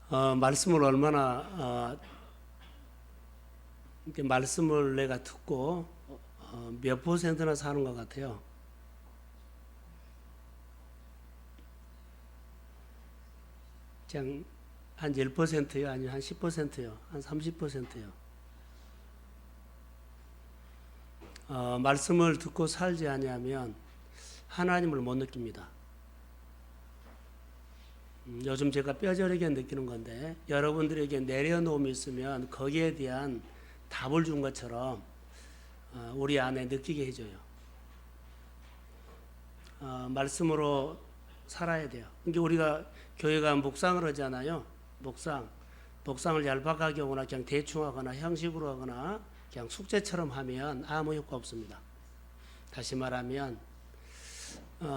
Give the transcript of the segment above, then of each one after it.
말씀을 얼마나 이렇게 말씀을 내가 듣고 몇 퍼센트나 사는 것 같아요. 그냥 한 10%요? 아니면 한 10%요? 한 30%요? 말씀을 듣고 살지 아니하면 하나님을 못 느낍니다. 요즘 제가 뼈저리게 느끼는 건데, 여러분들에게 내려놓음이 있으면 거기에 대한 답을 준 것처럼 우리 안에 느끼게 해줘요. 말씀으로 살아야 돼요. 그러니까 우리가 교회가 묵상을 하잖아요. 목상을 얄팍하게 하거나 그냥 대충 하거나 형식으로 하거나 그냥 숙제처럼 하면 아무 효과 없습니다. 다시 말하면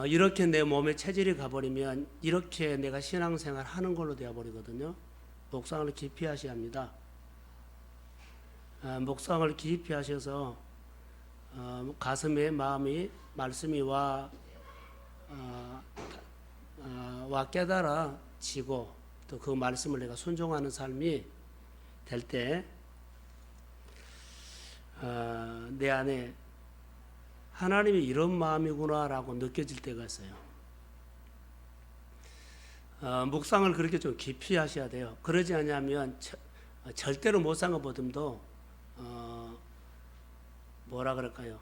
이렇게 내 몸에 체질이 가버리면 이렇게 내가 신앙생활 하는 걸로 되어버리거든요. 묵상을 깊이 하셔야 합니다. 묵상을 깊이 하셔서 가슴에 마음이 말씀이 와 깨달아지고 또 그 말씀을 내가 순종하는 삶이 될 때 내 안에 하나님이 이런 마음이구나라고 느껴질 때가 있어요. 묵상을 그렇게 좀 깊이 하셔야 돼요. 그러지 않으면 절대로 못 산 것보다도 뭐라 그럴까요?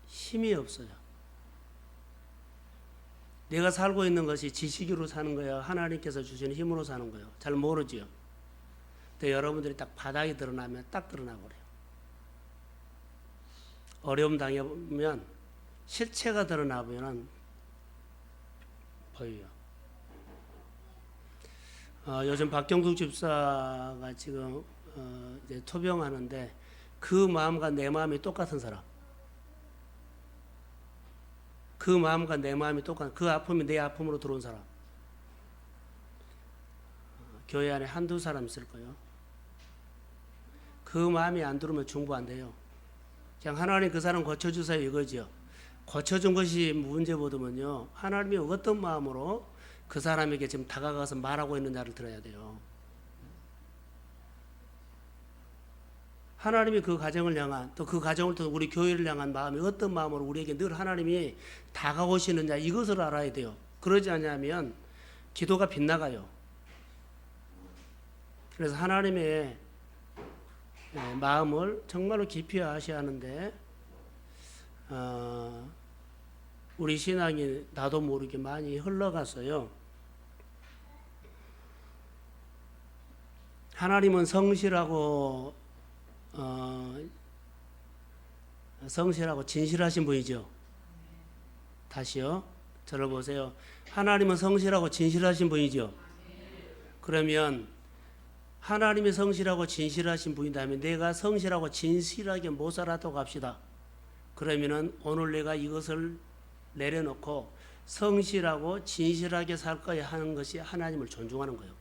힘이 없어요. 내가 살고 있는 것이 지식으로 사는 거예요? 하나님께서 주시는 힘으로 사는 거예요? 잘 모르지요. 근데 여러분들이 딱 바닥이 드러나면 딱 드러나버려요. 어려움 당해보면 실체가 드러나면 보여요. 요즘 박경숙 집사가 지금 이제 토병하는데 그 마음과 내 마음이 똑같은 사람. 그 마음과 내 마음이 똑같은, 그 아픔이 내 아픔으로 들어온 사람. 교회 안에 한두 사람 있을 거예요. 그 마음이 안 들어오면 중보 안 돼요. 그냥 하나님 그 사람 고쳐주세요 이거죠. 고쳐준 것이 문제보다는요, 하나님이 어떤 마음으로 그 사람에게 지금 다가가서 말하고 있느냐를 들어야 돼요. 하나님이 그 가정을 향한, 또 그 가정을 통해 우리 교회를 향한 마음이 어떤 마음으로 우리에게 늘 하나님이 다가오시느냐, 이것을 알아야 돼요. 그러지 않으면 기도가 빗나가요. 그래서 하나님의 마음을 정말로 깊이 아셔야 하는데 우리 신앙이 나도 모르게 많이 흘러갔어요. 하나님은 성실하고 진실하신 분이죠. 다시요. 저를 보세요. 하나님은 성실하고 진실하신 분이죠. 그러면 하나님이 성실하고 진실하신 분이라면 내가 성실하고 진실하게 못 살았다고 합시다. 그러면은 오늘 내가 이것을 내려놓고 성실하고 진실하게 살 거야 하는 것이 하나님을 존중하는 거예요.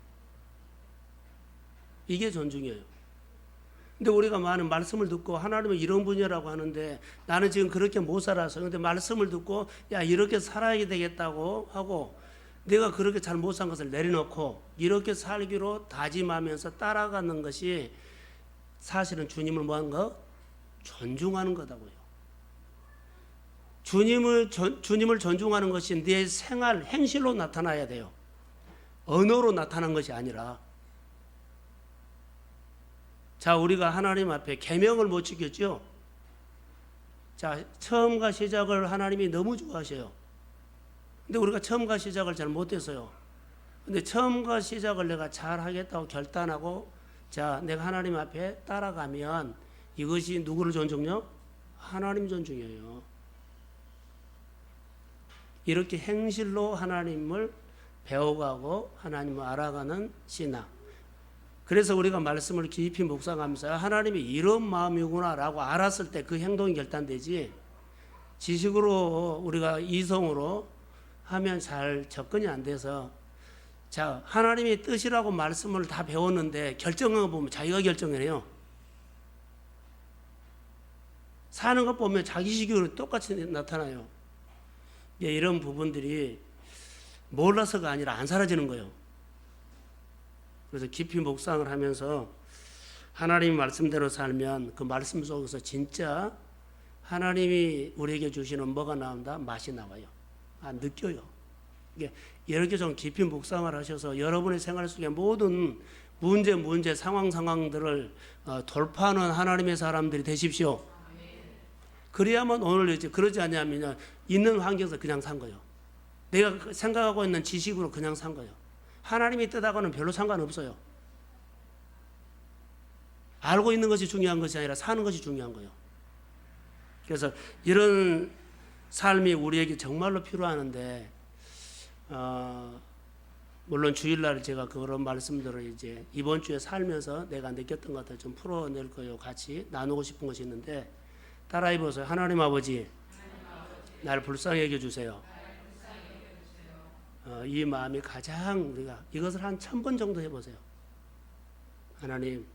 이게 존중이에요. 근데 우리가 많은 말씀을 듣고 하나님은 이런 분이라고 하는데 나는 지금 그렇게 못 살아서, 근데 말씀을 듣고 야 이렇게 살아야 되겠다고 하고 내가 그렇게 잘 못 산 것을 내려놓고 이렇게 살기로 다짐하면서 따라가는 것이 사실은 주님을 뭐하는 거? 존중하는 거다고요. 주님을 존중하는 것이 내 생활, 행실로 나타나야 돼요. 언어로 나타난 것이 아니라. 자, 우리가 하나님 앞에 계명을 못 지켰죠? 자, 처음과 시작을 하나님이 너무 좋아하셔요. 근데 우리가 처음과 시작을 잘 못했어요. 근데 처음과 시작을 내가 잘 하겠다고 결단하고, 자, 내가 하나님 앞에 따라가면 이것이 누구를 존중요? 하나님 존중이에요. 이렇게 행실로 하나님을 배워가고 하나님을 알아가는 신앙. 그래서 우리가 말씀을 깊이 묵상하면서 하나님이 이런 마음이구나라고 알았을 때 그 행동이 결단되지, 지식으로 우리가 이성으로 하면 잘 접근이 안 돼서, 자, 하나님의 뜻이라고 말씀을 다 배웠는데 결정한 거 보면 자기가 결정해요. 사는 것 보면 자기식으로 똑같이 나타나요. 이런 부분들이 몰라서가 아니라 안 사라지는 거예요. 그래서 깊이 묵상을 하면서 하나님 말씀대로 살면 그 말씀 속에서 진짜 하나님이 우리에게 주시는 뭐가 나온다? 맛이 나와요. 느껴요. 이게 이렇게 좀 깊이 묵상을 하셔서 여러분의 생활 속의 모든 문제, 상황들을 돌파하는 하나님의 사람들이 되십시오. 그래야만 오늘 이제 그러지 않냐면 있는 환경에서 그냥 산 거예요. 내가 생각하고 있는 지식으로 그냥 산 거예요. 하나님의 뜻하고는 별로 상관없어요. 알고 있는 것이 중요한 것이 아니라 사는 것이 중요한 거예요. 그래서 이런 삶이 우리에게 정말로 필요하는데 물론 주일날 제가 그런 말씀들을 이제 이번 주에 살면서 내가 느꼈던 것들 좀 풀어낼 거예요. 같이 나누고 싶은 것이 있는데 따라해 보세요. 하나님 아버지, 나를 불쌍히 여겨주세요. 이 마음이 가장 우리가 이것을 한 1000번 정도 해보세요. 하나님,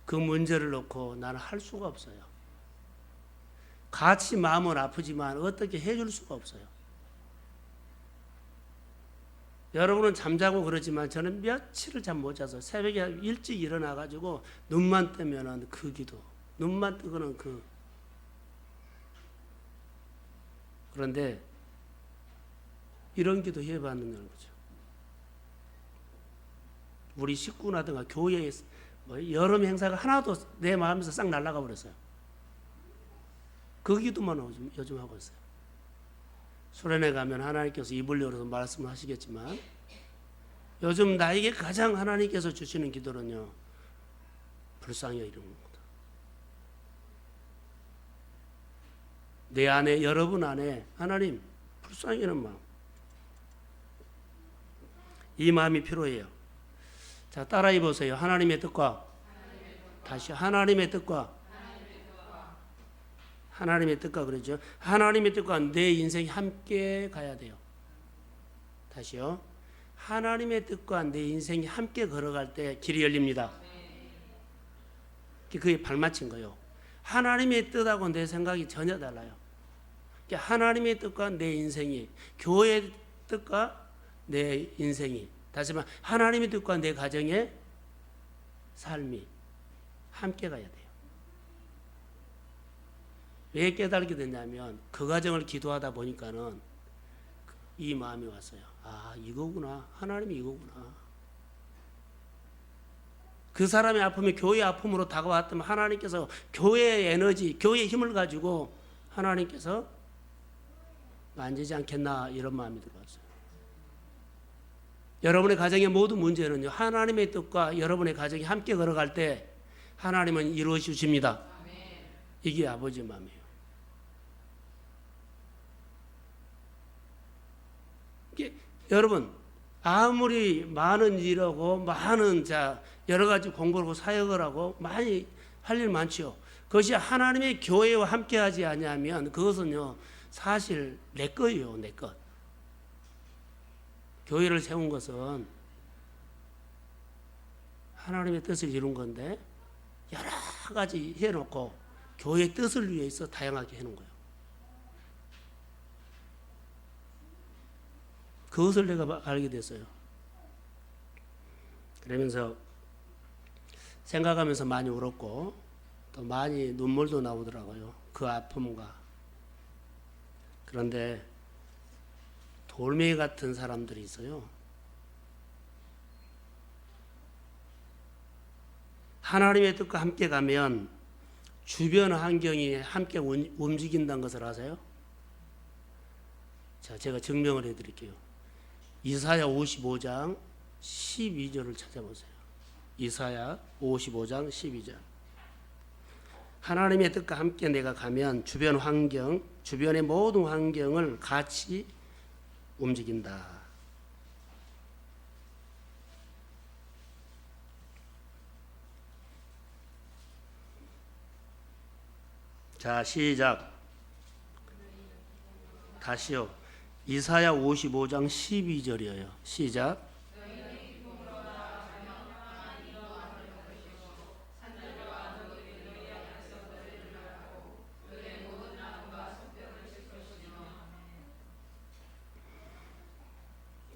그 문제를 놓고 나는 할 수가 없어요. 같이 마음은 아프지만 어떻게 해줄 수가 없어요. 여러분은 잠자고 그러지만 저는 며칠을 잠 못 자서 새벽에 일찍 일어나가지고 눈만 뜨면은 그 기도, 눈만 뜨고는 그런데 이런 기도 해봤느냐는 거죠. 우리 식구나든가 교회에 여름 행사가 하나도 내 마음에서 싹 날아가 버렸어요. 그 기도만 요즘 하고 있어요. 수련회 가면 하나님께서 입을 열어서 말씀을 하시겠지만 요즘 나에게 가장 하나님께서 주시는 기도는요, 불쌍히 여기는 겁니다. 내 안에, 여러분 안에 하나님 불쌍히 여기는 마음, 이 마음이 필요해요. 자, 따라해 보세요. 하나님의 뜻과 다시 하나님의 뜻과 하나님의 뜻과 그러죠. 하나님의 뜻과 내 인생이 함께 가야 돼요. 다시요. 하나님의 뜻과 내 인생이 함께 걸어갈 때 길이 열립니다. 그게 발맞춘 거예요. 하나님의 뜻하고 내 생각이 전혀 달라요. 하나님의 뜻과 내 인생이, 교회의 뜻과 내 인생이, 다시 말해 하나님의 뜻과 내 가정의 삶이 함께 가야 돼요. 왜 깨달게 됐냐면 그 과정을 기도하다 보니까는 이 마음이 왔어요. 아, 이거구나. 하나님이 이거구나. 그 사람의 아픔이 교회의 아픔으로 다가왔다면 하나님께서 교회의 에너지, 교회의 힘을 가지고 하나님께서 만지지 않겠나, 이런 마음이 들어왔어요. 여러분의 가정의 모든 문제는요, 하나님의 뜻과 여러분의 가정이 함께 걸어갈 때 하나님은 이루어 주십니다. 이게 아버지의 마음이에요. 여러분, 아무리 많은 일하고 많은 여러 가지 공부를 하고 사역을 하고 많이 할 일 많지요. 그것이 하나님의 교회와 함께하지 않으면 그것은요, 사실 내 거예요, 내 것. 교회를 세운 것은 하나님의 뜻을 이룬 건데 여러 가지 해놓고 교회의 뜻을 위해서 다양하게 해놓은 거예요. 그것을 내가 알게 됐어요. 그러면서 생각하면서 많이 울었고 또 많이 눈물도 나오더라고요. 그 아픔과. 그런데 돌멩이 같은 사람들이 있어요. 하나님의 뜻과 함께 가면 주변 환경이 함께 움직인다는 것을 아세요? 자, 제가 증명을 해드릴게요. 이사야 55장 12절을 찾아보세요. 이사야 55장 12절. 하나님의 뜻과 함께 내가 가면 주변 환경, 주변의 모든 환경을 같이 움직인다. 자, 시작. 다시요. 이사야 55장 12절이에요. 시작.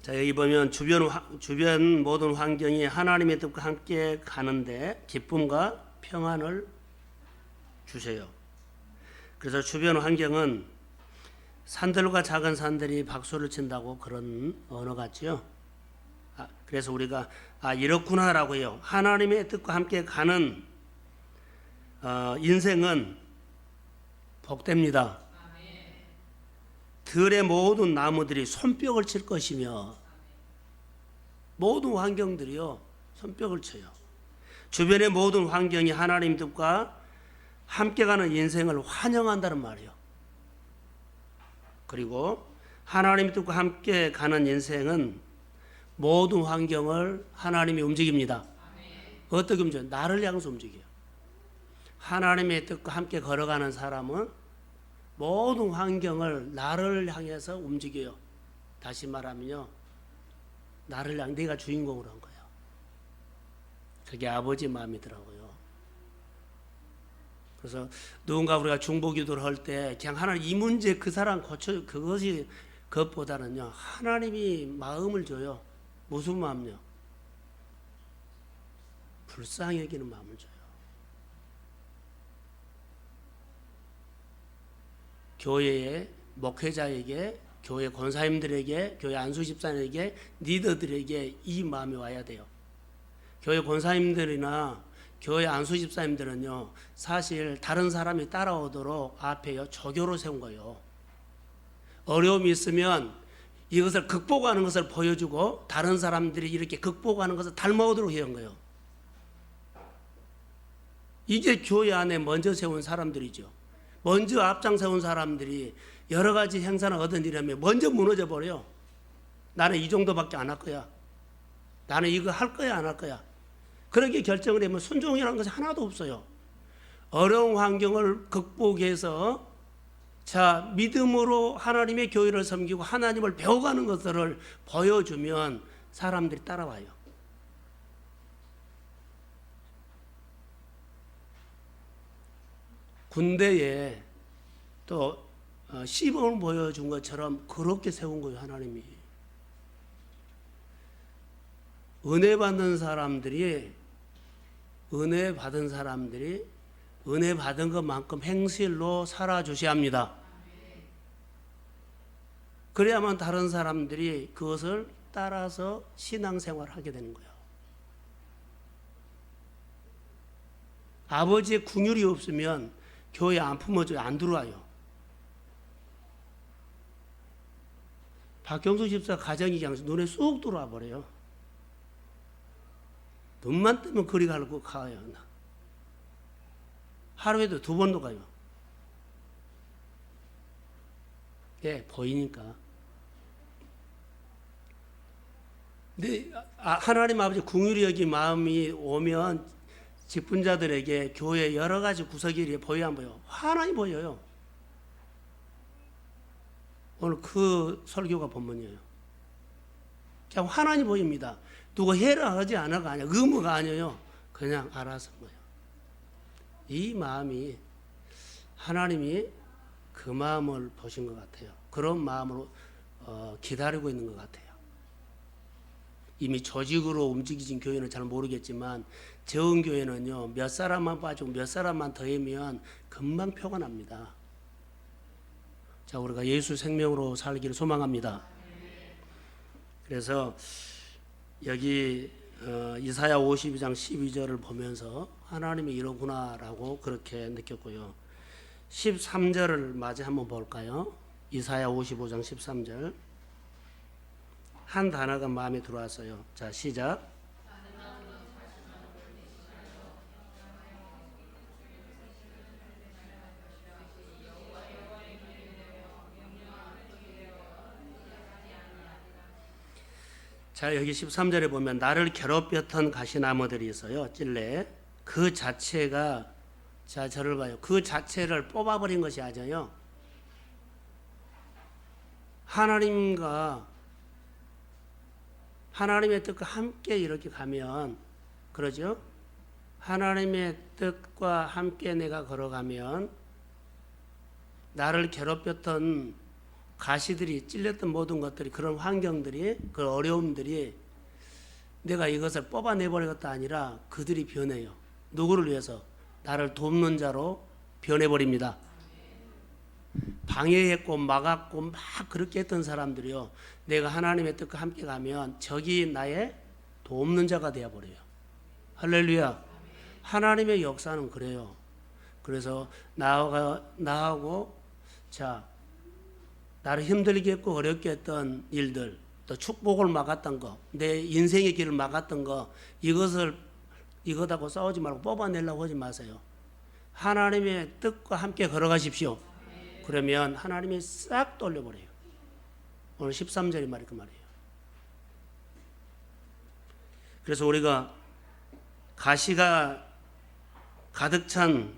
자, 여기 보면 주변 모든 환경이 하나님의 뜻과 함께 가는데 기쁨과 평안을 주세요. 그래서 주변 환경은 산들과 작은 산들이 박수를 친다고 그런 언어 같죠. 그래서 우리가 이렇구나라고 해요. 하나님의 뜻과 함께 가는 인생은 복됩니다. 들의 모든 나무들이 손뼉을 칠 것이며 모든 환경들이요 손뼉을 쳐요. 주변의 모든 환경이 하나님 뜻과 함께 가는 인생을 환영한다는 말이에요. 그리고 하나님 뜻과 함께 가는 인생은 모든 환경을 하나님이 움직입니다. 어떻게 움직여요? 나를 향해서 움직여요. 하나님의 뜻과 함께 걸어가는 사람은 모든 환경을 나를 향해서 움직여요. 다시 말하면요, 나를 향해 내가 주인공으로 한 거예요. 그게 아버지 마음이더라고요. 그래서 누군가 우리가 중보기도를 할 때 그냥 하나님 이 문제 그 사람 고쳐 그것이 그것보다는요 하나님이 마음을 줘요. 무슨 마음요? 불쌍히 여기는 마음을 줘요. 교회의 목회자에게, 교회 권사님들에게, 교회 안수집사님에게, 리더들에게 이 마음이 와야 돼요. 교회 권사님들이나 교회 안수집사님들은요 사실 다른 사람이 따라오도록 앞에요 조교로 세운 거예요. 어려움이 있으면 이것을 극복하는 것을 보여주고 다른 사람들이 이렇게 극복하는 것을 닮아오도록 해온 거예요. 이게 교회 안에 먼저 세운 사람들이죠. 먼저 앞장 세운 사람들이 여러 가지 행사나 얻은 일이라면 먼저 무너져 버려요. 나는 이 정도밖에 안 할 거야. 나는 이거 할 거야 안 할 거야. 그렇게 결정을 하면 순종이라는 것이 하나도 없어요. 어려운 환경을 극복해서 자 믿음으로 하나님의 교회를 섬기고 하나님을 배워가는 것들을 보여주면 사람들이 따라와요. 군대에 또 시범을 보여준 것처럼 그렇게 세운 거예요. 하나님이. 은혜 받는 사람들이 은혜 받은 것만큼 행실로 살아주셔야 합니다. 그래야만 다른 사람들이 그것을 따라서 신앙생활을 하게 되는 거예요. 아버지의 긍휼이 없으면 교회 안 품어줘요. 안 들어와요. 박경수 집사 가정이 그냥 눈에 쑥 들어와 버려요. 눈만 뜨면 거리 가고 가요. 하루에도 2번도 가요. 예, 보이니까. 근데 하나님 아버지 긍휼히 여기 마음이 오면 직분자들에게 교회 여러 가지 구석이 보여 안 보여? 환하게 보여요. 오늘 그 설교가 본문이에요. 그냥 환하게 보입니다. 누가 해라 하지 않아가 아니야. 의무가 아니에요. 그냥 알아서 거예요. 이 마음이 하나님이 그 마음을 보신 것 같아요. 그런 마음으로 기다리고 있는 것 같아요. 이미 조직으로 움직이진 교회는 잘 모르겠지만 적은 교회는요 몇 사람만 빠지고 몇 사람만 더하면 금방 표가 납니다. 자, 우리가 예수 생명으로 살기를 소망합니다. 그래서 여기 이사야 52장 12절을 보면서 하나님이 이러구나라고 그렇게 느꼈고요. 13절을 마저 한번 볼까요? 이사야 55장 13절. 한 단어가 마음에 들어왔어요. 자, 시작. 자, 여기 13절에 보면 나를 괴롭혔던 가시나무들이 있어요. 찔레. 그 자체가, 자, 저를 봐요. 그 자체를 뽑아버린 것이 아니에요. 하나님의 뜻과 함께 이렇게 가면, 그러죠? 하나님의 뜻과 함께 내가 걸어가면 나를 괴롭혔던 가시들이 찔렸던 모든 것들이, 그런 환경들이, 그 어려움들이 내가 이것을 뽑아내버리겠다 아니라 그들이 변해요. 누구를 위해서? 나를 돕는 자로 변해버립니다. 방해했고 막았고 막 그렇게 했던 사람들이요, 내가 하나님의 뜻과 함께 가면 저기 나의 돕는 자가 되어버려요. 할렐루야. 하나님의 역사는 그래요. 그래서 나하고 나를 힘들게 했고 어렵게 했던 일들, 또 축복을 막았던 거, 내 인생의 길을 막았던 거, 이것하고 싸우지 말고 뽑아내려고 하지 마세요. 하나님의 뜻과 함께 걸어가십시오. 그러면 하나님이 싹 돌려버려요. 오늘 13절이 말이 그 말이에요. 그래서 우리가 가시가 가득 찬,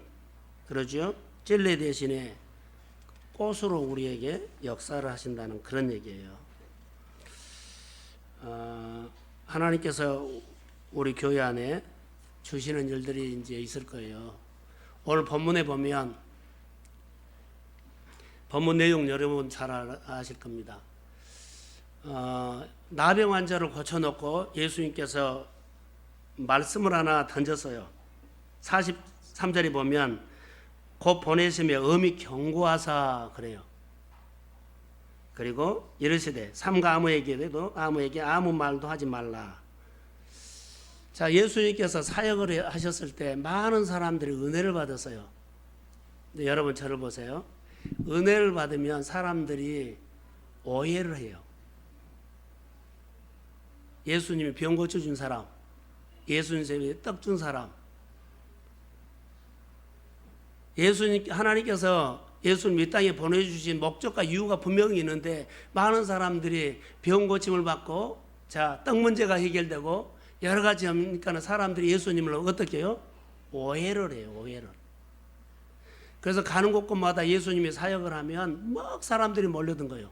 그러죠, 찔레 대신에 꽃으로 우리에게 역사를 하신다는 그런 얘기예요. 하나님께서 우리 교회 안에 주시는 일들이 이제 있을 거예요. 오늘 본문에 보면, 본문 내용 여러분 잘 아실 겁니다. 나병 환자를 고쳐놓고 예수님께서 말씀을 하나 던졌어요. 43절에 보면 곧 보내심에 엄히 경고하사 그래요. 그리고 이르시되 삼가 아무에게 아무 말도 하지 말라. 자, 예수님께서 사역을 하셨을 때 많은 사람들이 은혜를 받았어요. 근데 여러분 저를 보세요. 은혜를 받으면 사람들이 오해를 해요. 예수님이 병 고쳐준 사람, 예수님이 떡 준 사람, 하나님께서 예수님 이 땅에 보내주신 목적과 이유가 분명히 있는데 많은 사람들이 병 고침을 받고 떡 문제가 해결되고 여러 가지 하니까 사람들이 예수님을 어떻게 해요? 오해를 해요. 오해를. 그래서 가는 곳곳마다 예수님이 사역을 하면 막 사람들이 몰려든 거예요.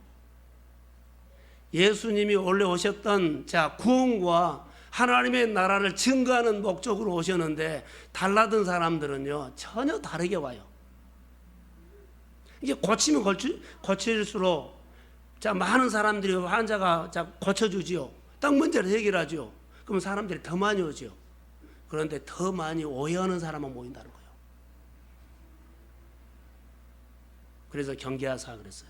예수님이 원래 오셨던 구원과 하나님의 나라를 증거하는 목적으로 오셨는데 달라든 사람들은요 전혀 다르게 와요. 이게 고치면 고칠수록 많은 사람들이 환자가 고쳐주지요. 떡 문제를 해결하죠. 그럼 사람들이 더 많이 오죠. 그런데 더 많이 오해하는 사람만 모인다는 거예요. 그래서 경계하사 그랬어요.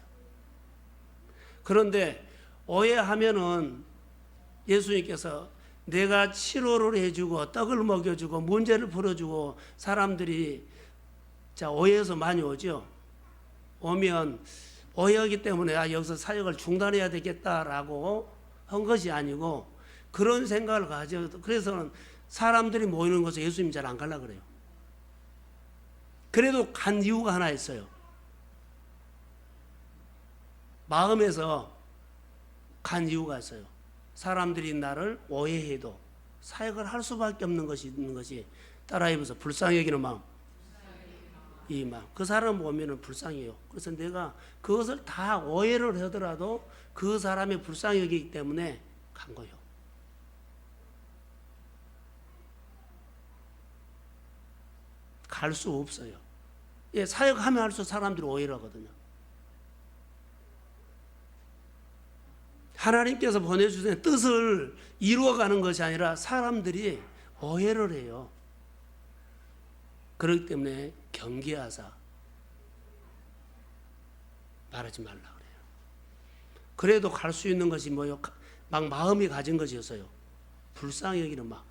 그런데 오해하면은 예수님께서 내가 치료를 해주고 떡을 먹여주고 문제를 풀어주고 사람들이 오해해서 많이 오죠. 오면 오해하기 때문에 여기서 사역을 중단해야 되겠다라고 한 것이 아니고 그런 생각을 가져. 그래서는 사람들이 모이는 곳에 예수님 잘 안 가려고 그래요. 그래도 간 이유가 하나 있어요. 마음에서 간 이유가 있어요. 사람들이 나를 오해해도 사역을 할 수밖에 없는 것이 있는 것이 따라해보면서 불쌍히 여기는 마음. 이 마음. 그 사람 보면은 불쌍해요. 그래서 내가 그것을 다 오해를 하더라도 그 사람이 불쌍히 여기기 때문에 간 거예요. 갈 수 없어요. 예, 사역하면 할수록 사람들이 오해를 하거든요. 하나님께서 보내주신 뜻을 이루어가는 것이 아니라 사람들이 오해를 해요. 그렇기 때문에 경계하사 말하지 말라 그래요. 그래도 갈 수 있는 것이 뭐요? 막 마음이 가진 것이었어요. 불쌍히 여기는 막.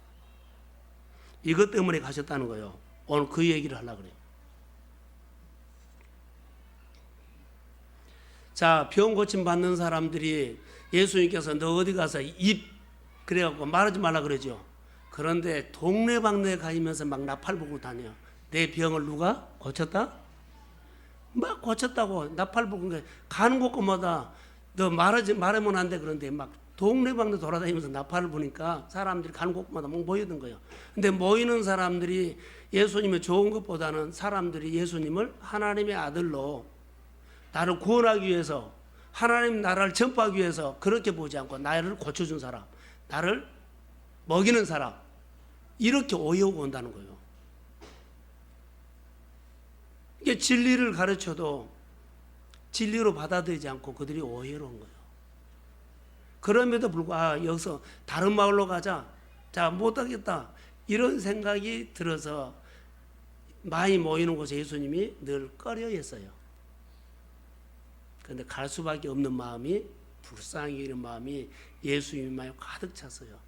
이것 때문에 가셨다는 거예요. 오늘 그 얘기를 하려고 그래요. 자, 병 고침 받는 사람들이 예수님께서 너 어디 가서 그래갖고 말하지 말라 그러죠. 그런데 동네방네 가면서 막 나팔 불고 다녀요. 내 병을 누가 고쳤다? 막 고쳤다고 나팔 불고 가는 곳곳마다 너 말하면 안 돼. 그런데 막 동네방네 돌아다니면서 나팔을 부니까 사람들이 가는 곳마다 막 모이던 거예요. 근데 모이는 사람들이 예수님의 좋은 것보다는 사람들이 예수님을 하나님의 아들로 나를 구원하기 위해서 하나님 나라를 전파하기 위해서 그렇게 보지 않고 나를 고쳐준 사람, 나를 먹이는 사람, 이렇게 오해하고 온다는 거예요. 이게 진리를 가르쳐도 진리로 받아들이지 않고 그들이 오해로 온 거예요. 그럼에도 불구하고 여기서 다른 마을로 가자. 자, 못하겠다. 이런 생각이 들어서 많이 모이는 곳에 예수님이 늘 꺼려 했어요. 그런데 갈 수밖에 없는 마음이, 불쌍히 여기는 마음이 예수님만에 가득 찼어요.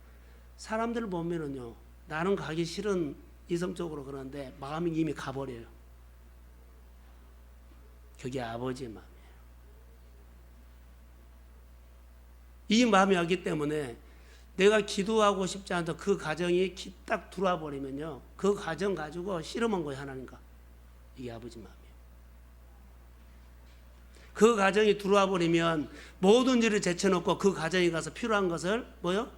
사람들 보면은요, 나는 가기 싫은 이성적으로 그러는데 마음이 이미 가버려요. 그게 아버지의 마음이에요. 이 마음이 왔기 때문에 내가 기도하고 싶지 않다 그 가정이 딱 들어와 버리면요, 그 가정 가지고 씨름한 거예요, 하나님과. 이게 아버지 마음이에요. 그 가정이 들어와 버리면 모든 일을 제쳐놓고 그 가정에 가서 필요한 것을 뭐요?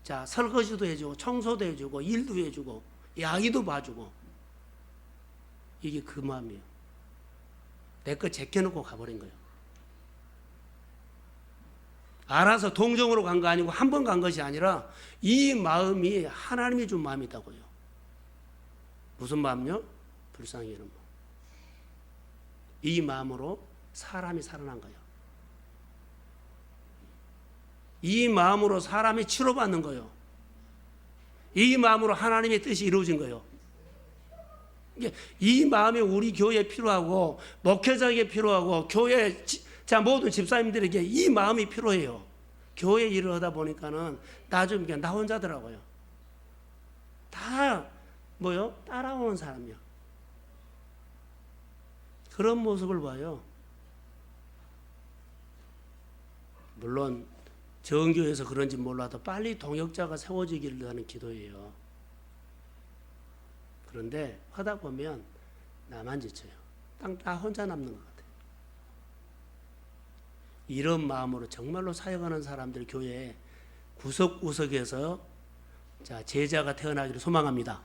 자, 설거지도 해주고 청소도 해주고 일도 해주고 야기도 봐주고, 이게 그 마음이에요. 내 거 제껴놓고 가버린 거예요. 알아서 동정으로 간 거 아니고 한 번 간 것이 아니라 이 마음이 하나님이 준 마음이다고요. 무슨 마음요? 불쌍히 여기는 마음. 이 마음으로 사람이 살아난 거예요. 이 마음으로 사람이 치료받는 거예요. 이 마음으로 하나님의 뜻이 이루어진 거예요. 이 마음이 우리 교회에 필요하고 목회자에게 필요하고 교회 자 모든 집사님들에게 이 마음이 필요해요. 교회 일을 하다 보니까는 나중에 나 혼자더라고요. 다 뭐요? 따라오는 사람이요. 그런 모습을 봐요. 물론 정교해서 그런지 몰라도 빨리 동역자가 세워지기를 하는 기도예요. 그런데 하다 보면 나만 지쳐요. 나 혼자 남는 것 같아요. 이런 마음으로 정말로 사역하는 사람들 교회에 구석구석에서 자 제자가 태어나기를 소망합니다.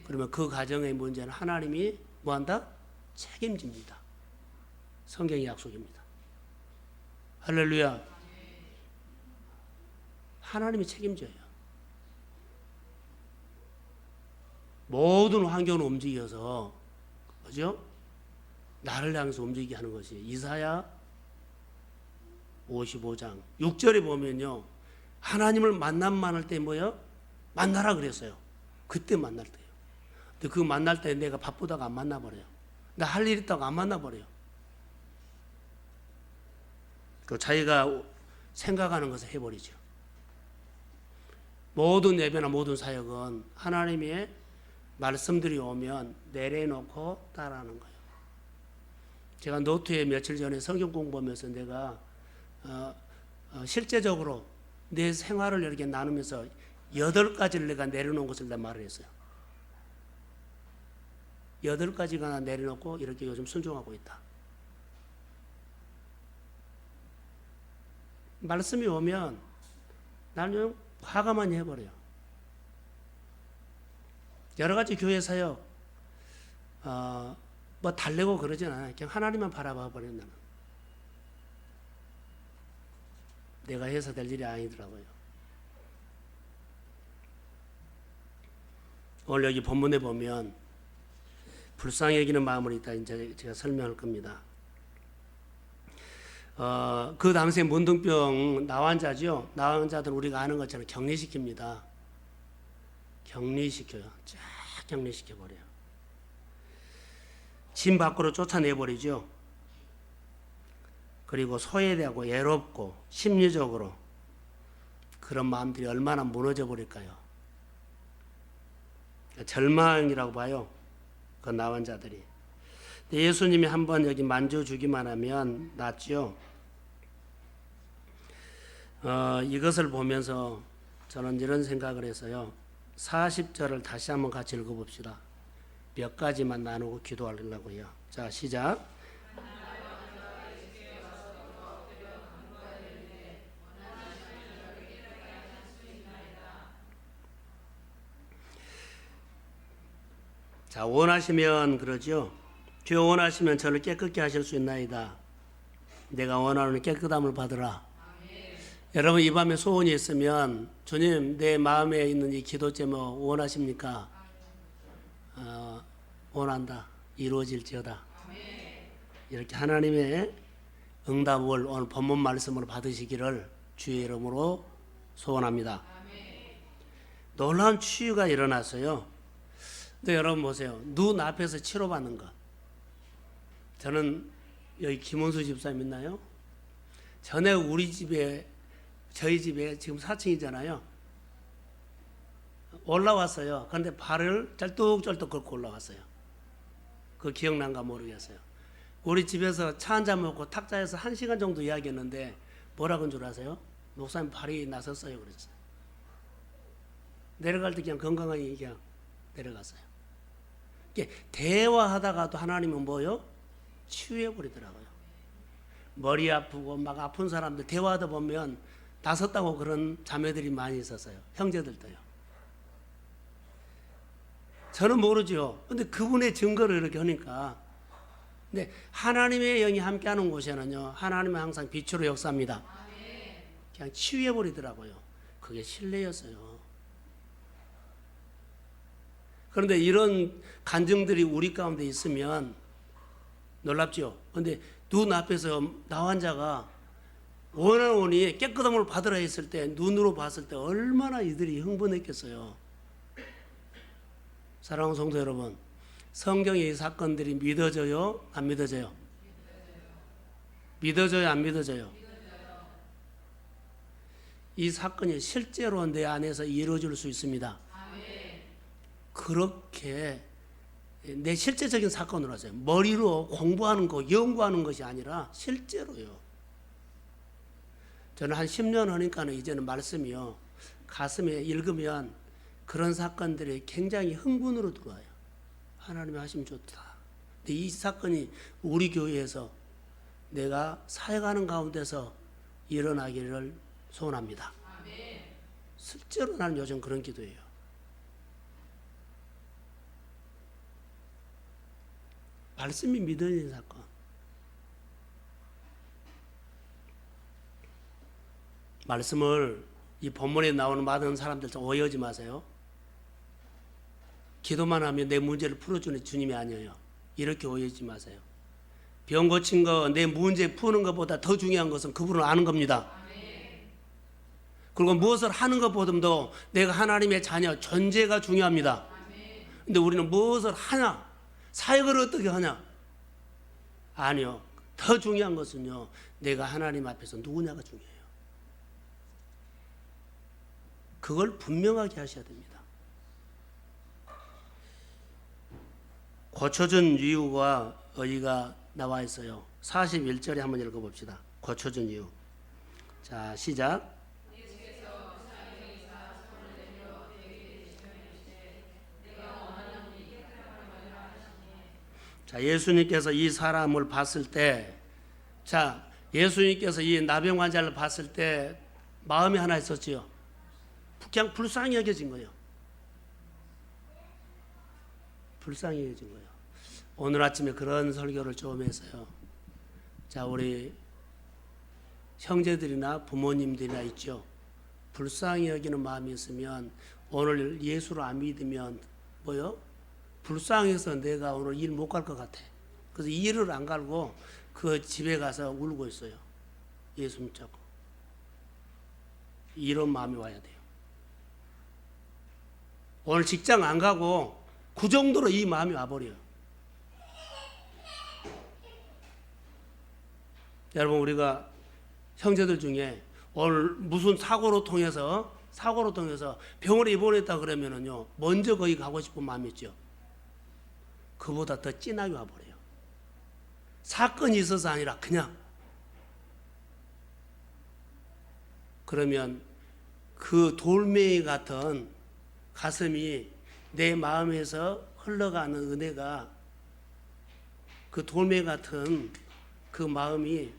그러면 그 가정의 문제는 하나님이 뭐한다? 책임집니다. 성경의 약속입니다. 할렐루야. 하나님이 책임져요. 모든 환경을 움직여서, 그죠? 나를 향해서 움직이게 하는 것이 이사야 55장 6절에 보면요, 하나님을 만남 할 때 뭐요? 만나라 그랬어요. 그때 만날 때요. 근데 그 만날 때 내가 바쁘다가 안 만나버려요. 나 할 일 있다고 안 만나버려요. 그 자기가 생각하는 것을 해버리죠. 모든 예배나 모든 사역은 하나님의 말씀들이 오면 내려놓고 따라하는 거예요. 제가 노트에 며칠 전에 성경 공부하면서 내가 실제적으로 내 생활을 이렇게 나누면서 8가지를 내가 내려놓은 것을 내가 말을 했어요. 8가지가 내려놓고 이렇게 요즘 순종하고 있다. 말씀이 오면 나는 화가만 해버려요. 여러 가지 교회 사역, 뭐 달래고 그러진 않아요. 그냥 하나님만 바라봐 버리는 나는. 내가 해서 될 일이 아니더라고요. 오늘 여기 본문에 보면 불쌍히 여기는 마음으로 있다. 이제 제가 설명할 겁니다. 그 당시에 문둥병 나환자죠. 나환자들 우리가 아는 것처럼 격리시킵니다. 격리시켜요. 쫙 격리시켜버려요. 집 밖으로 쫓아내버리죠. 그리고 소외되고 외롭고 심리적으로 그런 마음들이 얼마나 무너져 버릴까요? 절망이라고 봐요. 그 나환자들이. 예수님이 한번 여기 만져주기만 하면 낫죠. 이것을 보면서 저는 이런 생각을 했어요. 40절을 다시 한번 같이 읽어봅시다. 몇 가지만 나누고 기도하려고요. 자, 시작. 자, 원하시면 그러죠. 주여 원하시면 저를 깨끗게 하실 수 있나이다. 내가 원하는 깨끗함을 받으라. 여러분 이 밤에 소원이 있으면 주님 내 마음에 있는 이 기도 제목 원하십니까? 원한다. 이루어질지어다. 이렇게 하나님의 응답을 오늘 본문 말씀으로 받으시기를 주의 이름으로 소원합니다. 놀라운 치유가 일어났어요. 근데 여러분 보세요. 눈 앞에서 치료받는 것. 저는 여기 김원수 집사님 있나요? 전에 저희 집에 지금 4층이잖아요. 올라왔어요. 그런데 발을 쩔뚝쩔뚝 걷고 올라왔어요. 그거 기억난가 모르겠어요. 우리 집에서 차 한잔 먹고 탁자에서 1시간 정도 이야기했는데 뭐라고 한 줄 아세요? 목사님 발이 나섰어요 그랬어요. 내려갈 때 그냥 건강하게 그냥 내려갔어요. 이게 대화하다가도 하나님은 뭐요? 치유해버리더라고요. 머리 아프고 막 아픈 사람들 대화하다 보면 나섰다고 그런 자매들이 많이 있었어요. 형제들도요. 저는 모르죠. 근데 그분의 증거를 이렇게 하니까. 근데 하나님의 영이 함께하는 곳에는요, 하나님은 항상 빛으로 역사합니다. 그냥 치유해버리더라고요. 그게 신뢰였어요. 그런데 이런 간증들이 우리 가운데 있으면 놀랍죠. 그런데 눈 앞에서 나 환자가 원하오니 깨끗함을 받으라 했을 때, 눈으로 봤을 때 얼마나 이들이 흥분했겠어요. 사랑하는 성도 여러분, 성경의 이 사건들이 믿어져요? 안 믿어져요? 믿어져요? 안 믿어져요? 이 사건이 실제로 내 안에서 이루어질 수 있습니다. 그렇게 내 실제적인 사건으로 하세요. 머리로 공부하는 거, 연구하는 것이 아니라 실제로요. 저는 한 10년 하니까는 이제는 말씀이요. 가슴에 읽으면 그런 사건들이 굉장히 흥분으로 들어와요. 하나님이 하시면 좋다. 근데 이 사건이 우리 교회에서 내가 사역하는 가운데서 일어나기를 소원합니다. 실제로 나는 요즘 그런 기도예요. 말씀이 믿어지는 사건. 말씀을 이 본문에 나오는 많은 사람들 좀 오해하지 마세요. 기도만 하면 내 문제를 풀어주는 주님이 아니에요. 이렇게 오해하지 마세요. 병 고친 거, 내 문제 푸는 것보다 더 중요한 것은 그분을 아는 겁니다. 그리고 무엇을 하는 것보다도 내가 하나님의 자녀, 존재가 중요합니다. 근데 우리는 무엇을 하냐? 사역을 어떻게 하냐? 아니요. 더 중요한 것은요, 내가 하나님 앞에서 누구냐가 중요해요. 그걸 분명하게 하셔야 됩니다. 고쳐준 이유가 어디가 나와 있어요. 41절에 한번 읽어봅시다. 고쳐준 이유. 자, 시작. 자, 예수님께서 이 사람을 봤을 때, 자, 예수님께서 이 나병 환자를 봤을 때 마음이 하나 있었지요. 그냥 불쌍히 여겨진 거예요. 불쌍히 여겨진 거예요. 오늘 아침에 그런 설교를 좀 했어요. 자, 우리 형제들이나 부모님들이나 있죠. 불쌍히 여기는 마음이 있으면 오늘 예수를 안 믿으면 뭐요? 불쌍해서 내가 오늘 일 못 갈 것 같아. 그래서 일을 안 갈고 그 집에 가서 울고 있어요. 예수 믿자고. 이런 마음이 와야 돼요. 오늘 직장 안 가고 그 정도로 이 마음이 와버려요. 여러분, 우리가 형제들 중에 오늘 무슨 사고로 통해서 병원에 입원했다 그러면은요, 먼저 거기 가고 싶은 마음이 있죠. 그보다 더 진하게 와버려요. 사건이 있어서 아니라 그냥. 그러면 그 돌멩이 같은 가슴이 내 마음에서 흘러가는 은혜가, 그 돌멩이 같은 그 마음이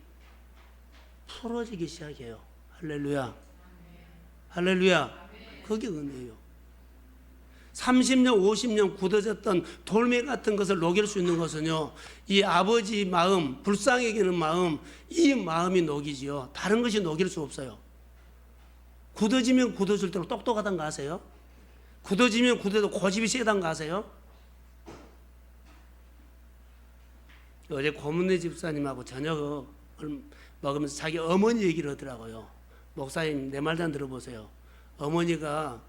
풀어지기 시작해요. 할렐루야. 할렐루야. 그게 은혜예요. 30년, 50년 굳어졌던 돌멩이 같은 것을 녹일 수 있는 것은요, 이 아버지 마음, 불쌍히 여기는 마음, 이 마음이 녹이지요. 다른 것이 녹일 수 없어요. 굳어지면 굳어질수록 똑똑하단 거 아세요? 굳어지면 굳어도 고집이 세단 거 아세요? 어제 고문네 집사님하고 저녁 먹으면서 자기 어머니 얘기를 하더라고요. 목사님 내 말 좀 들어보세요. 어머니가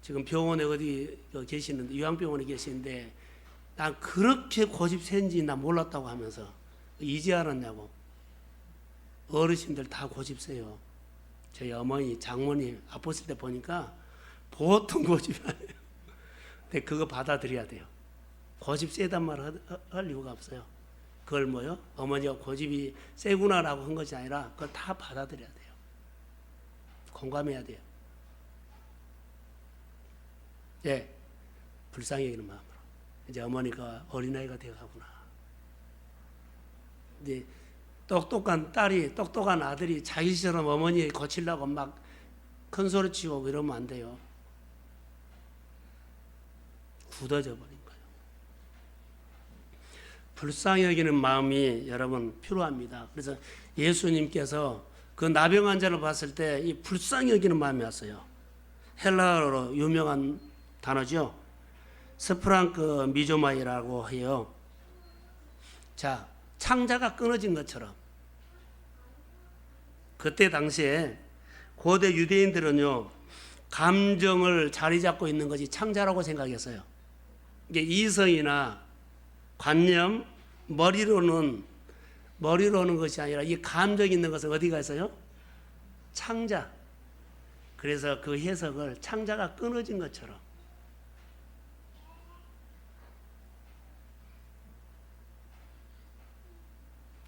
지금 병원에 어디 계시는데 요양병원에 계시는데 난 그렇게 고집 센지 나 몰랐다고 하면서 이제 알았냐고. 어르신들 다 고집 세요. 저희 어머니 장모님 아팠을 때 보니까 보통 고집이 아니에요. 근데 그거 받아들여야 돼요. 고집 세단 말을 할 이유가 없어요. 그걸 뭐요? 어머니가 고집이 세구나라고 한 것이 아니라 그걸 다 받아들여야 돼요. 공감해야 돼요. 예, 불쌍히 여기는 마음으로. 이제 어머니가 어린아이가 되어가구나. 근데 똑똑한 딸이, 똑똑한 아들이 자기처럼 어머니 고치려고 막 큰 소리 치고 이러면 안 돼요. 굳어져 버린 거예요. 불쌍히 여기는 마음이 여러분 필요합니다. 그래서 예수님께서 그 나병 환자를 봤을 때 이 불쌍히 여기는 마음이 왔어요. 헬라어로 유명한 단어죠. 스프랑크 미조마이라고 해요. 자, 창자가 끊어진 것처럼. 그때 당시에 고대 유대인들은요, 감정을 자리 잡고 있는 것이 창자라고 생각했어요. 이게 이성이나 관념, 머리로는 것이 아니라 이 감정이 있는 것은 어디가 있어요? 창자. 그래서 그 해석을 창자가 끊어진 것처럼.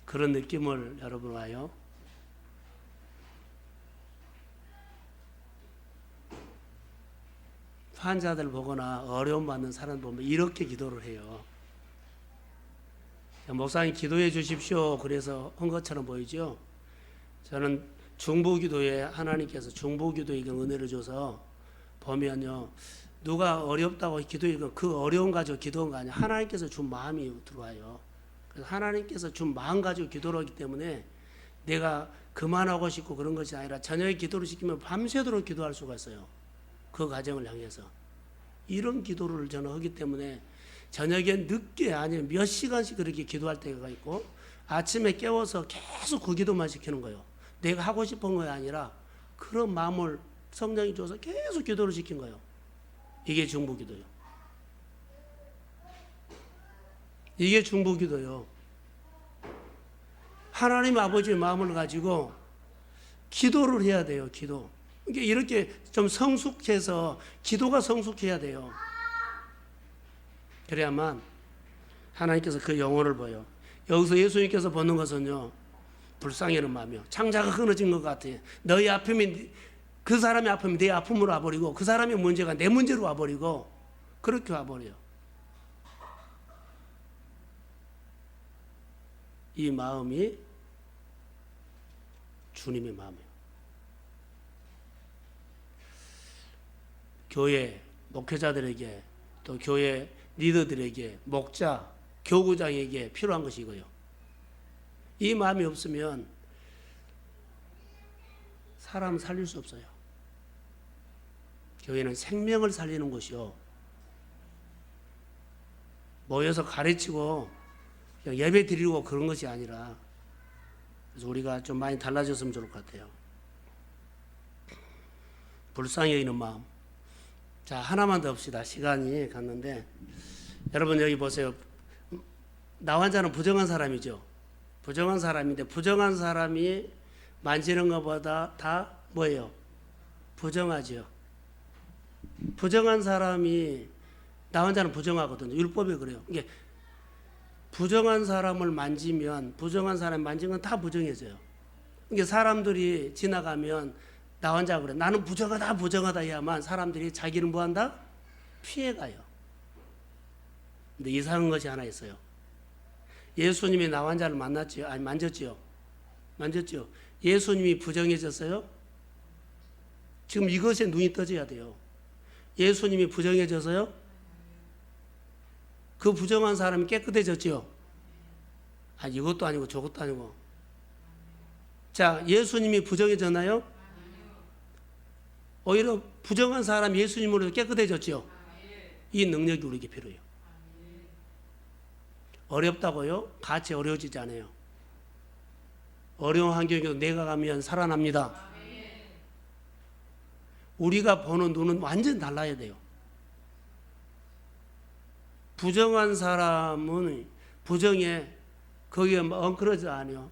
그런 느낌을 여러분 와요. 환자들 보거나 어려움 받는 사람 보면 이렇게 기도를 해요. 목사님 기도해 주십시오. 그래서 한 것처럼 보이죠. 저는 중보기도에 하나님께서 중보기도에게 은혜를 줘서 보면요, 누가 어렵다고 기도해 그 어려움 가지고 기도한 거 아니야. 하나님께서 준 마음이 들어와요. 그래서 하나님께서 준 마음 가지고 기도를 하기 때문에 내가 그만하고 싶고 그런 것이 아니라 저녁에 기도를 시키면 밤새도록 기도할 수가 있어요. 그 과정을 향해서. 이런 기도를 저는 하기 때문에 저녁에 늦게 아니면 몇 시간씩 그렇게 기도할 때가 있고 아침에 깨워서 계속 그 기도만 시키는 거예요. 내가 하고 싶은 거 아니라 그런 마음을 성령이 줘서 계속 기도를 시킨 거예요. 이게 중보기도예요. 이게 중보기도예요. 하나님 아버지의 마음을 가지고 기도를 해야 돼요. 기도. 이렇게 좀 성숙해서 기도가 성숙해야 돼요. 그래야만 하나님께서 그 영혼을 보여. 여기서 예수님께서 보는 것은요, 불쌍히 여기는 마음이요. 창자가 끊어진 것 같아요. 너희 아픔이 그 사람의 아픔이 내 아픔으로 와버리고 그 사람의 문제가 내 문제로 와버리고 그렇게 와버려요. 이 마음이 주님의 마음이에요. 교회 목회자들에게 또 교회 리더들에게 목자, 교구장에게 필요한 것이 이거예요. 이 마음이 없으면 사람 살릴 수 없어요. 교회는 생명을 살리는 곳이요. 모여서 가르치고 그냥 예배 드리고 그런 것이 아니라, 그래서 우리가 좀 많이 달라졌으면 좋을 것 같아요. 불쌍히 여기는 마음. 자, 하나만 더 봅시다. 시간이 갔는데, 여러분 여기 보세요. 나 환자는 부정한 사람이죠. 부정한 사람인데 부정한 사람이 만지는 것보다 다 뭐예요? 부정하죠. 부정한 사람이, 나 환자는 부정하거든요. 율법이 그래요. 이게 부정한 사람을 만지면, 부정한 사람이 만진 건 다 부정해져요. 이게 사람들이 지나가면 나 환자가 그래. 나는 부정하다, 부정하다 해야만 사람들이 자기는 뭐한다? 피해가요. 근데 이상한 것이 하나 있어요. 예수님이 나 환자를 만났지요? 아니, 만졌지요? 만졌지요? 예수님이 부정해졌어요? 지금 이것에 눈이 떠져야 돼요. 예수님이 부정해져서요? 그 부정한 사람이 깨끗해졌지요? 아, 이것도 아니고 저것도 아니고. 자, 예수님이 부정해졌나요? 오히려 부정한 사람 예수님으로 깨끗해졌죠. 이 능력이 우리에게 필요해요. 어렵다고요? 같이 어려워지지 않아요. 어려운 환경에도 내가 가면 살아납니다. 우리가 보는 눈은 완전 달라야 돼요. 부정한 사람은 부정에 거기에 엉클어져 아니요.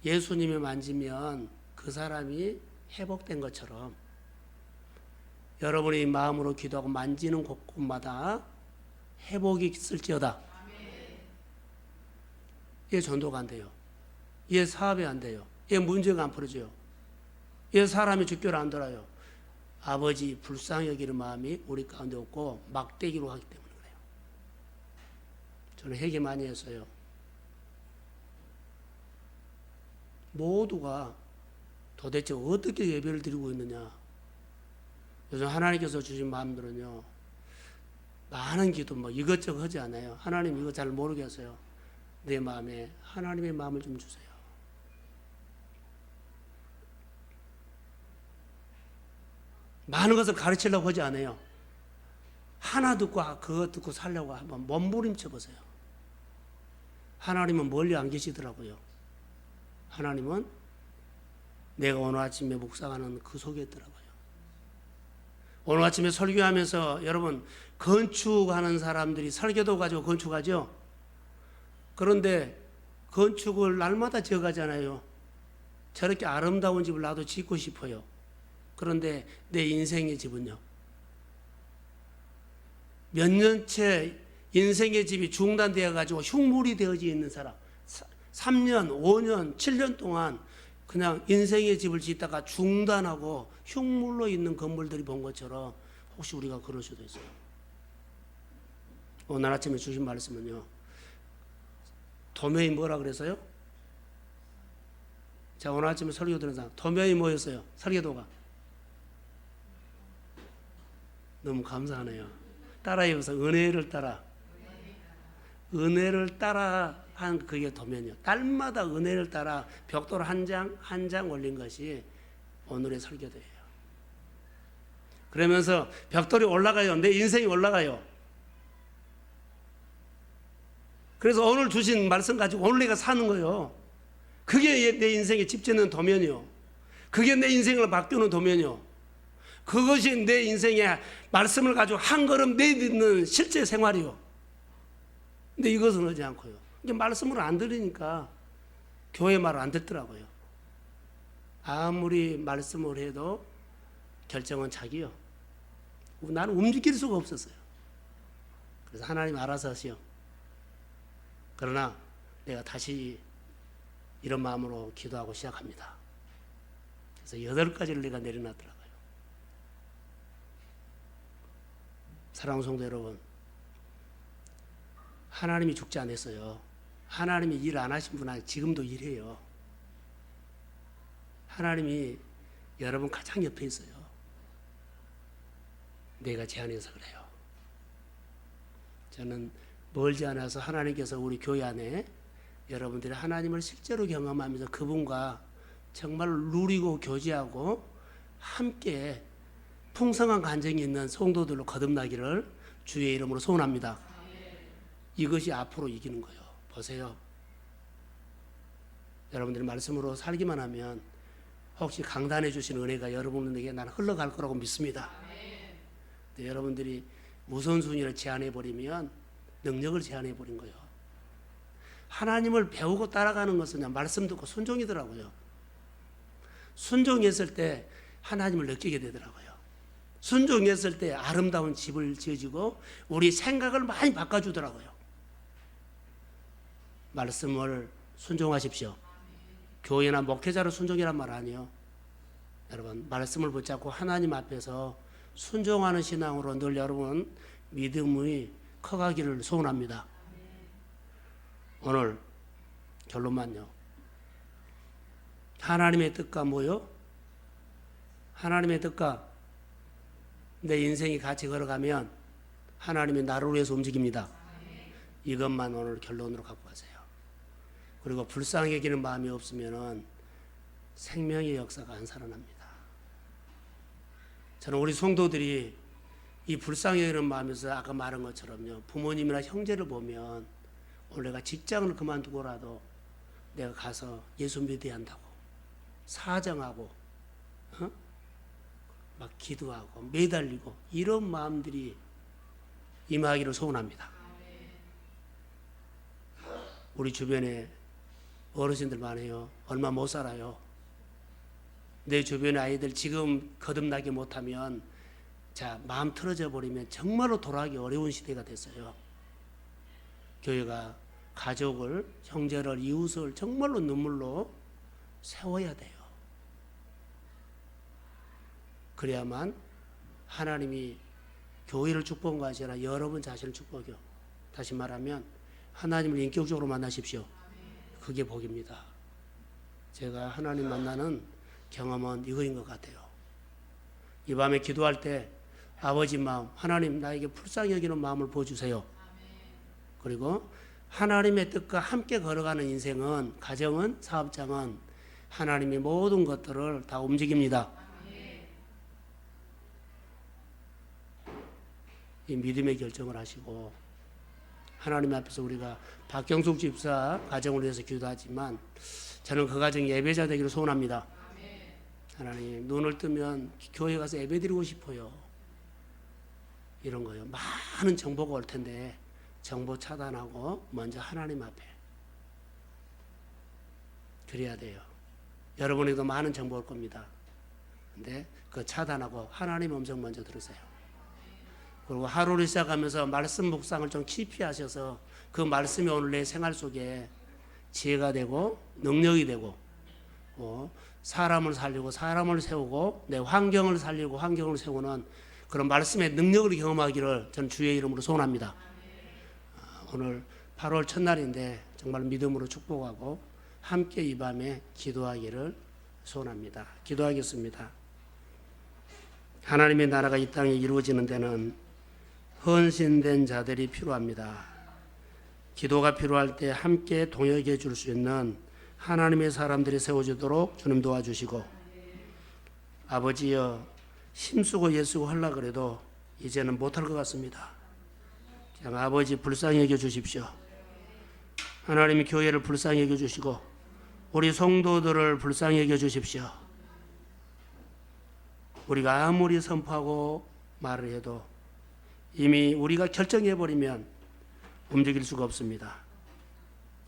예수님이 만지면 그 사람이 회복된 것처럼 여러분이 마음으로 기도하고 만지는 곳곳마다 회복이 있을지어다. 얘 전도가 안 돼요. 얘 사업이 안 돼요. 얘 문제가 안 풀어져요. 얘 사람이 죽교를 안 들어요. 아버지 불쌍히 여기는 마음이 우리 가운데 없고 막대기로 하기 때문에 그래요. 저는 회개 많이 했어요. 모두가 도대체 어떻게 예배를 드리고 있느냐. 요즘 하나님께서 주신 마음들은요, 많은 기도 뭐 이것저것 하지 않아요. 하나님 이거 잘 모르겠어요. 내 마음에 하나님의 마음을 좀 주세요. 많은 것을 가르치려고 하지 않아요. 하나 듣고 그거 듣고 살려고 한번 몸부림쳐 보세요. 하나님은 멀리 안 계시더라고요. 하나님은 내가 오늘 아침에 묵상하는 그 속에 있더라고요. 오늘 아침에 설교하면서 여러분 건축하는 사람들이 설교도 가지고 건축하죠. 그런데 건축을 날마다 지어가잖아요. 저렇게 아름다운 집을 나도 짓고 싶어요. 그런데 내 인생의 집은요. 몇 년째 인생의 집이 중단되어 가지고 흉물이 되어져 있는 사람, 3년, 5년, 7년 동안 그냥 인생의 집을 짓다가 중단하고 흉물로 있는 건물들이 본 것처럼 혹시 우리가 그럴 수도 있어요. 오늘 아침에 주신 말씀은요. 도면이 뭐라 그랬어요? 자, 오늘 아침에 설교 들은 사람 도면이 뭐였어요? 설교도가 너무 감사하네요. 따라해서 은혜를 따라. 은혜를 따라 한 그게 도면이요. 딸마다 은혜를 따라 벽돌 한 장 한 장 올린 것이 오늘의 설교도예요. 그러면서 벽돌이 올라가요. 내 인생이 올라가요. 그래서 오늘 주신 말씀 가지고 오늘 내가 사는 거예요. 그게 내 인생에 집 짓는 도면이요. 그게 내 인생을 바꾸는 도면이요. 그것이 내 인생에 말씀을 가지고 한 걸음 내딛는 실제 생활이요. 근데 이것은 하지 않고요. 이게 말씀을 안 들으니까 교회 말을 안 듣더라고요. 아무리 말씀을 해도 결정은 자기요. 나는 움직일 수가 없었어요. 그래서 하나님 알아서 하시오. 그러나 내가 다시 이런 마음으로 기도하고 시작합니다. 그래서 8가지를 내가 내려놨더라고요. 사랑하는 성도 여러분, 하나님이 죽지 않았어요. 하나님이 일 안 하신 분은 지금도 일해요. 하나님이 여러분 가장 옆에 있어요. 내가 제안해서 그래요. 저는 멀지 않아서 하나님께서 우리 교회 안에 여러분들이 하나님을 실제로 경험하면서 그분과 정말 누리고 교제하고 함께 풍성한 간증이 있는 성도들로 거듭나기를 주의 이름으로 소원합니다. 이것이 앞으로 이기는 거예요. 보세요. 여러분들이 말씀으로 살기만 하면 혹시 강단해 주신 은혜가 여러분에게 나는 흘러갈 거라고 믿습니다. 근데 여러분들이 우선순위를 제한해 버리면 능력을 제한해 버린 거예요. 하나님을 배우고 따라가는 것은 그냥 말씀 듣고 순종이더라고요. 순종했을 때 하나님을 느끼게 되더라고요. 순종했을 때 아름다운 집을 지어지고 우리 생각을 많이 바꿔주더라고요. 말씀을 순종하십시오. 교회나 목회자로 순종이란 말 아니에요. 여러분 말씀을 붙잡고 하나님 앞에서 순종하는 신앙으로 늘 여러분 믿음이 커가기를 소원합니다. 오늘 결론만요. 하나님의 뜻과 뭐요? 하나님의 뜻과 내 인생이 같이 걸어가면 하나님이 나를 위해서 움직입니다. 이것만 오늘 결론으로 갖고 가세요. 그리고 불쌍히 여기는 마음이 없으면 생명의 역사가 안 살아납니다. 저는 우리 성도들이 이 불쌍히 여기는 마음에서 아까 말한 것처럼요. 부모님이나 형제를 보면 오늘 내가 직장을 그만두고라도 내가 가서 예수 믿어야 한다고 사정하고 막 기도하고 매달리고 이런 마음들이 임하기를 소원합니다. 우리 주변에 어르신들 많아요. 얼마 못 살아요. 내 주변의 아이들 지금 거듭나게 못하면 마음 틀어져 버리면 정말로 돌아가기 어려운 시대가 됐어요. 교회가 가족을, 형제를, 이웃을 정말로 눈물로 세워야 돼요. 그래야만 하나님이 교회를 축복한 것이 아니라 여러분 자신을 축복해요. 다시 말하면 하나님을 인격적으로 만나십시오. 그게 복입니다. 제가 하나님 만나는 경험은 이거인 것 같아요. 이 밤에 기도할 때 아버지 마음, 하나님 나에게 불쌍히 여기는 마음을 보여주세요. 그리고 하나님의 뜻과 함께 걸어가는 인생은, 가정은, 사업장은 하나님이 모든 것들을 다 움직입니다. 이 믿음의 결정을 하시고, 하나님 앞에서 우리가 박경숙 집사 가정을 위해서 기도하지만 저는 그 가정이 예배자 되기를 소원합니다. 하나님, 눈을 뜨면 교회 가서 예배 드리고 싶어요. 이런 거요. 많은 정보가 올 텐데 정보 차단하고 먼저 하나님 앞에 드려야 돼요. 여러분에게도 많은 정보 올 겁니다. 근데 그 차단하고 하나님 음성 먼저 들으세요. 그리고 하루를 시작하면서 말씀 묵상을 좀 깊이 하셔서 그 말씀이 오늘 내 생활 속에 지혜가 되고 능력이 되고 사람을 살리고 사람을 세우고 내 환경을 살리고 환경을 세우는 그런 말씀의 능력을 경험하기를 저는 주의 이름으로 소원합니다. 오늘 8월 첫날인데 정말 믿음으로 축복하고 함께 이 밤에 기도하기를 소원합니다. 기도하겠습니다. 하나님의 나라가 이 땅에 이루어지는 데는 헌신된 자들이 필요합니다. 기도가 필요할 때 함께 동역해 줄 수 있는 하나님의 사람들이 세워지도록 주님 도와주시고, 아버지여, 힘쓰고 예쓰고 하려고 그래도 이제는 못할 것 같습니다. 그냥 아버지 불쌍히 여겨 주십시오. 하나님이 교회를 불쌍히 여겨 주시고 우리 성도들을 불쌍히 여겨 주십시오. 우리가 아무리 선포하고 말을 해도 이미 우리가 결정해버리면 움직일 수가 없습니다.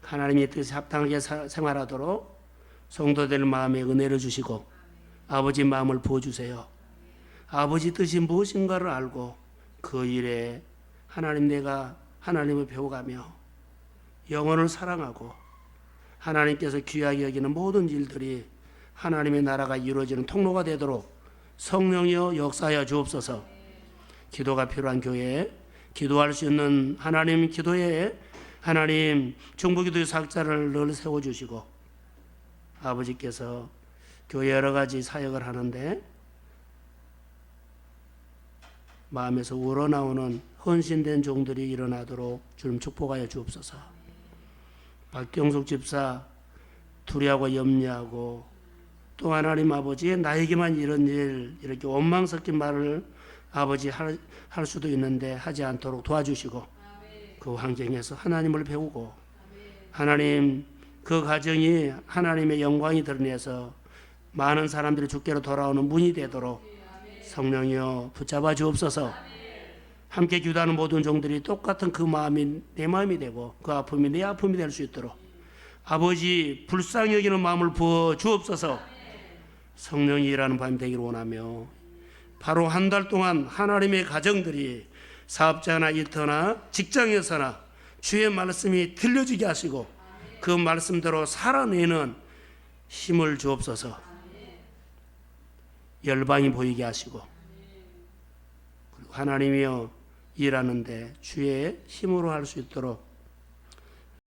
하나님의 뜻에 합당하게 생활하도록 성도들 마음에 은혜를 주시고 아버지 마음을 부어주세요. 아버지 뜻이 무엇인가를 알고 그 일에 내가 하나님을 배워가며 영혼을 사랑하고 하나님께서 귀하게 여기는 모든 일들이 하나님의 나라가 이루어지는 통로가 되도록 성령이여 역사하여 주옵소서. 기도가 필요한 교회에 기도할 수 있는 하나님 기도에 하나님 중보기도의 사역자를 늘 세워주시고, 아버지께서 교회 여러 가지 사역을 하는데 마음에서 우러나오는 헌신된 종들이 일어나도록 주님 축복하여 주옵소서. 박경숙 집사 두려워하고 염려하고 또 하나님 아버지 나에게만 이런 일 이렇게 원망 섞인 말을 아버지 할 수도 있는데 하지 않도록 도와주시고 그 환경에서 하나님을 배우고 하나님 그 가정이 하나님의 영광이 드러내서 많은 사람들이 주께로 돌아오는 문이 되도록 성령이여 붙잡아 주옵소서. 함께 기도하는 모든 종들이 똑같은 그 마음이 내 마음이 되고 그 아픔이 내 아픔이 될 수 있도록 아버지 불쌍히 여기는 마음을 부어 주옵소서. 성령이 일하는 밤이 되기를 원하며 바로 한 달 동안 하나님의 가정들이 사업자나 일터나 직장에서나 주의 말씀이 들려지게 하시고 그 말씀대로 살아내는 힘을 주옵소서. 열방이 보이게 하시고 그리고 하나님이여 일하는데 주의 힘으로 할 수 있도록